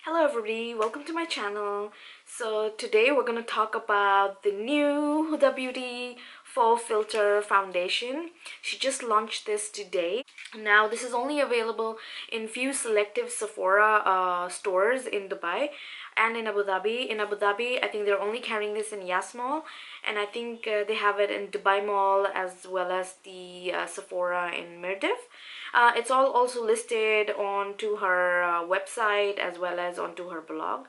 Hello everybody, welcome to my channel. So today we're going to talk about the new Huda Beauty Faux Filter Foundation. She just launched this today. Now this is only available in few selective Sephora stores in Dubai and in Abu Dhabi. In Abu Dhabi, I think they're only carrying this in Yas Mall, and I think they have it in Dubai Mall as well as the Sephora in Mirdif. It's all also listed onto her website as well as onto her blog.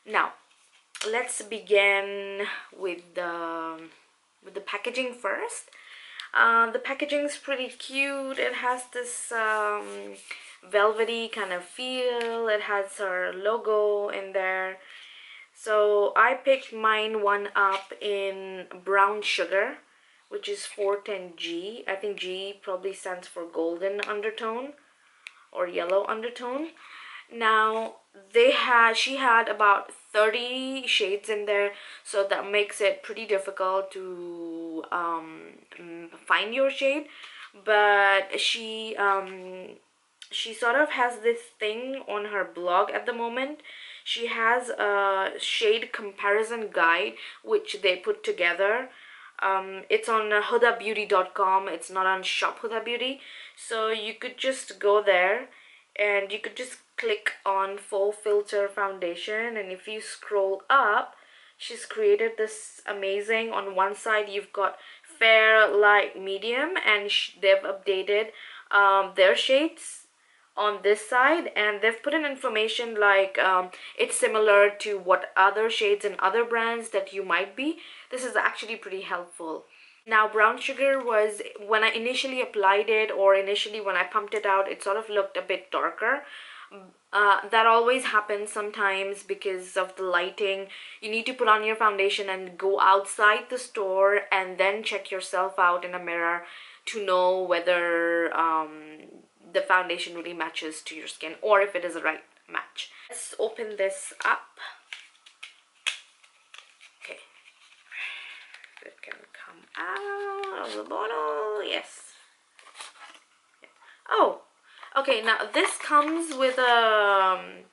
Now, let's begin with the packaging first. The packaging is pretty cute. It has this velvety kind of feel. It has her logo in there. So I picked mine one up in brown sugar, which is 410G. I think G probably stands for golden undertone or yellow undertone. Now she had about 30 shades in there, so that makes it pretty difficult to find your shade. But she sort of has this thing on her blog at the moment. She has a shade comparison guide which they put together. It's on hudabeauty.com. It's not on Shop Huda Beauty, so you could just go there and you could just click on Faux Filter Foundation, and if you scroll up, she's created this amazing, on one side you've got fair, light, medium, and they've updated their shades on this side, and they've put in information like it's similar to what other shades in other brands that you might be. This is actually pretty helpful. Now, brown sugar was, when I initially applied it, or initially when I pumped it out, it sort of looked a bit darker. That always happens sometimes because of the lighting. You need to put on your foundation and go outside the store and then check yourself out in a mirror to know whether the foundation really matches to your skin, or if it is a right match. Let's open this up. Okay, it can come out of the bottle. Yes. Oh, okay, now this comes with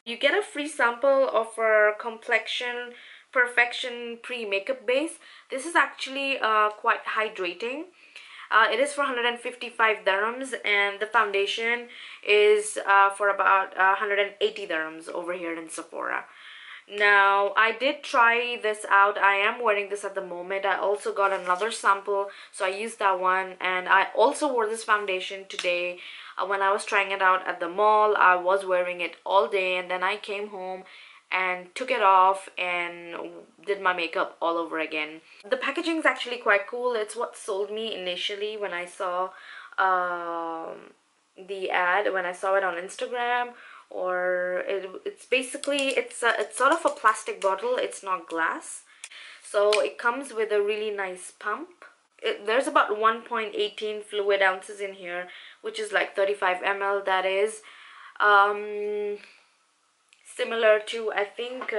you get a free sample of our Complexion Perfection Pre-Makeup Base. This is actually quite hydrating. It is for 155 dirhams, and the foundation is for about 180 dirhams over here in Sephora. Now, I did try this out. I am wearing this at the moment. I also got another sample, so I used that one, and I also wore this foundation today. When I was trying it out at the mall, I was wearing it all day, and then I came home and took it off and did my makeup all over again. The packaging is actually quite cool. It's what sold me initially when I saw the ad, when I saw it on Instagram. Or it's basically, it's sort of a plastic bottle. It's not glass. So it comes with a really nice pump. There's about 1.18 fluid ounces in here, which is like 35 ml. That is similar to, I think,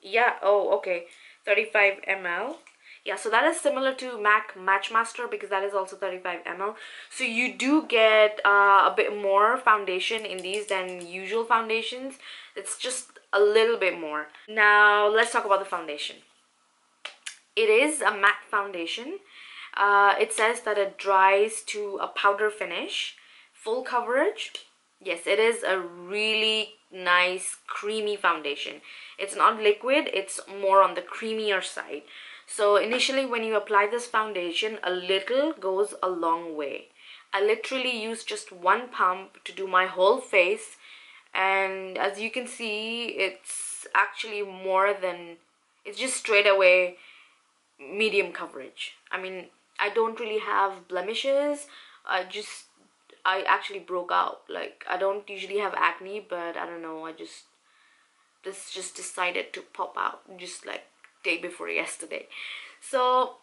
yeah, oh, okay, 35 ml. Yeah, so that is similar to MAC Matchmaster, because that is also 35 ml. So you do get a bit more foundation in these than usual foundations. It's just a little bit more. Now, let's talk about the foundation. It is a matte foundation. It says that it dries to a powder finish. Full coverage. Yes, it is a really nice creamy foundation. It's not liquid, it's more on the creamier side. So initially when you apply this foundation, a little goes a long way. I literally used just one pump to do my whole face, and as you can see, it's actually more than, it's just straight away medium coverage. I mean, I don't really have blemishes. I actually broke out. Like, I don't usually have acne, but I don't know, this just decided to pop out just like day before yesterday. So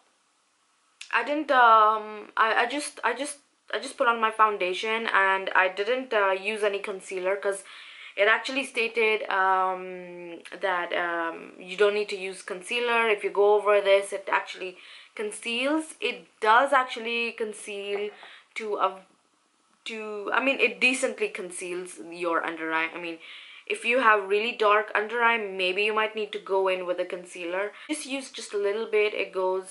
I didn't I just put on my foundation, and I didn't use any concealer, because it actually stated that you don't need to use concealer. If you go over this, it actually conceals. It does actually conceal to to, I mean, it decently conceals your under eye. I mean, if you have really dark under eye, maybe you might need to go in with a concealer. Just use just a little bit. It goes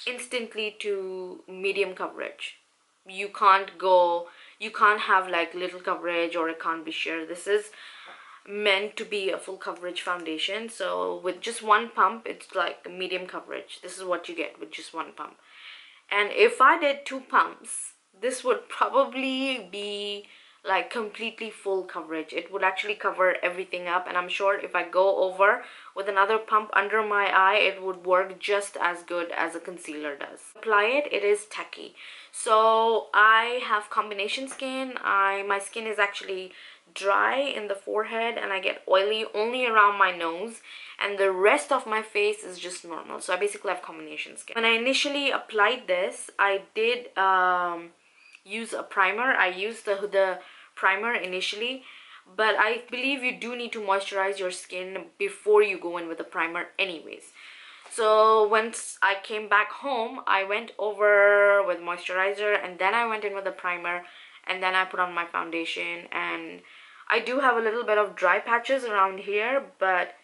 instantly to medium coverage. You can't have like little coverage, or it can't be sheer. This is meant to be a full coverage foundation, so with just one pump it's like medium coverage. This is what you get with just one pump. And if I did 2 pumps, this would probably be like completely full coverage. It would actually cover everything up, and I'm sure if I go over with another pump under my eye, it would work just as good as a concealer does. Apply it, it is tacky. So I have combination skin. My skin is actually dry in the forehead, and I get oily only around my nose, and the rest of my face is just normal. So I basically have combination skin. When I initially applied this, I did use a primer. I used the Huda primer initially, but I believe you do need to moisturize your skin before you go in with a primer anyways. So once I came back home, I went over with moisturizer, and then I went in with a primer, and then I put on my foundation. And I do have a little bit of dry patches around here, but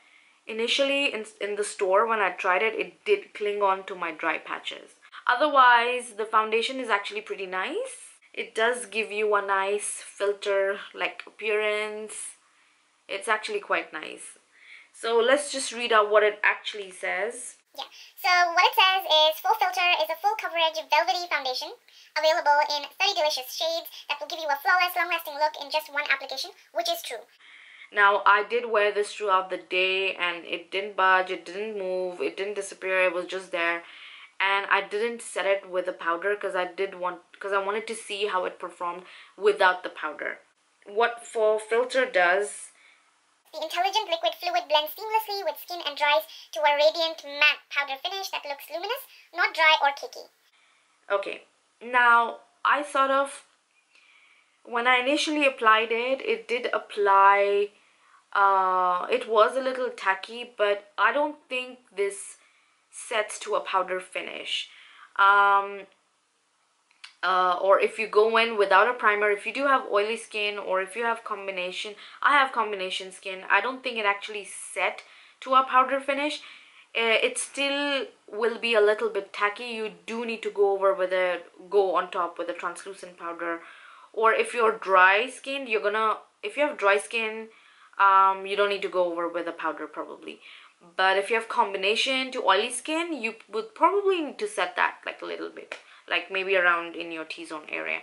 initially in the store when I tried it, it did cling on to my dry patches. Otherwise, the foundation is actually pretty nice. It does give you a nice filter like appearance. It's actually quite nice. So let's just read out what it actually says. Yeah, so what it says is Faux Filter is a full coverage velvety foundation available in 30 delicious shades that will give you a flawless, long-lasting look in just one application, which is true. Now, I did wear this throughout the day, and it didn't budge, it didn't move, it didn't disappear, it was just there. And I didn't set it with a powder because I wanted to see how it performed without the powder. What Faux Filter does, the intelligent liquid fluid blends seamlessly with skin and dries to a radiant matte powder finish that looks luminous, not dry or kicky. Okay, now I sort of, when I initially applied it, it did apply, it was a little tacky, but I don't think this sets to a powder finish. Or if you go in without a primer, if you do have oily skin, or if you have combination, I have combination skin, I don't think it actually set to a powder finish. It still will be a little bit tacky. You do need to go on top with a translucent powder. Or if you're dry skinned, if you have dry skin, you don't need to go over with a powder probably. But if you have combination to oily skin, you would probably need to set that like a little bit, like maybe around in your T-zone area.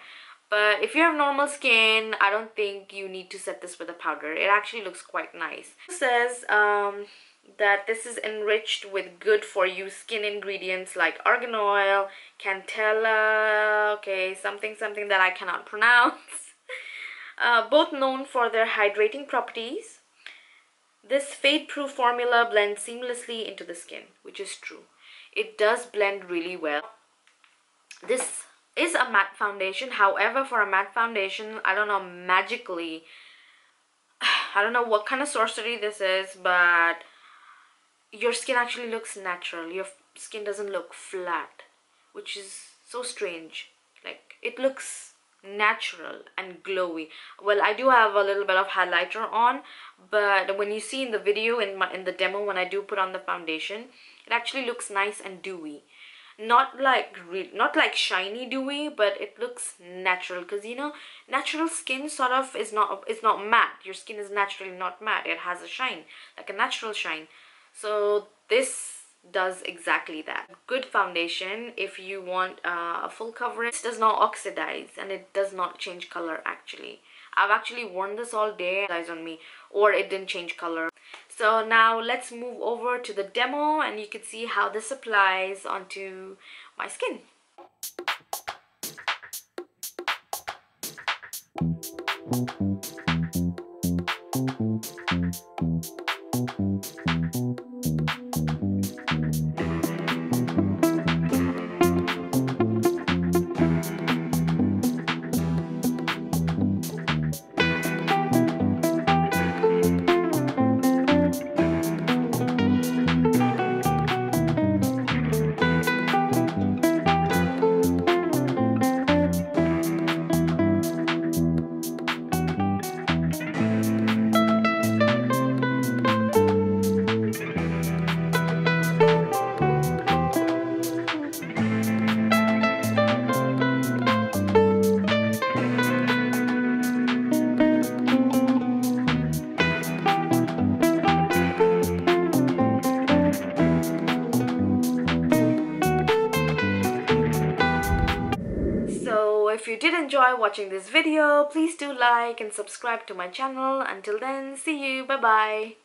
But if you have normal skin, I don't think you need to set this with a powder. It actually looks quite nice. It says that this is enriched with good for you skin ingredients like argan oil, cantella, okay, something that I cannot pronounce. Both known for their hydrating properties. This fade-proof formula blends seamlessly into the skin, which is true. It does blend really well. This is a matte foundation. However, for a matte foundation, I don't know, magically, I don't know what kind of sorcery this is, but your skin actually looks natural. Your skin doesn't look flat, which is so strange. Like, it looks natural and glowy. Well, I do have a little bit of highlighter on, but when you see in the video, in the demo, when I do put on the foundation, it actually looks nice and dewy. Not like shiny dewy, but it looks natural, because you know, natural skin sort of is not matte. Your skin is naturally not matte. It has a shine, like a natural shine. So this does exactly that. Good foundation if you want a full coverage. It does not oxidize, and it does not change color. Actually, I've actually worn this all day, on me, or it didn't change color. So now let's move over to the demo, and you can see how this applies onto my skin. if you did enjoy watching this video, please do like and subscribe to my channel. Until then, see you. Bye bye.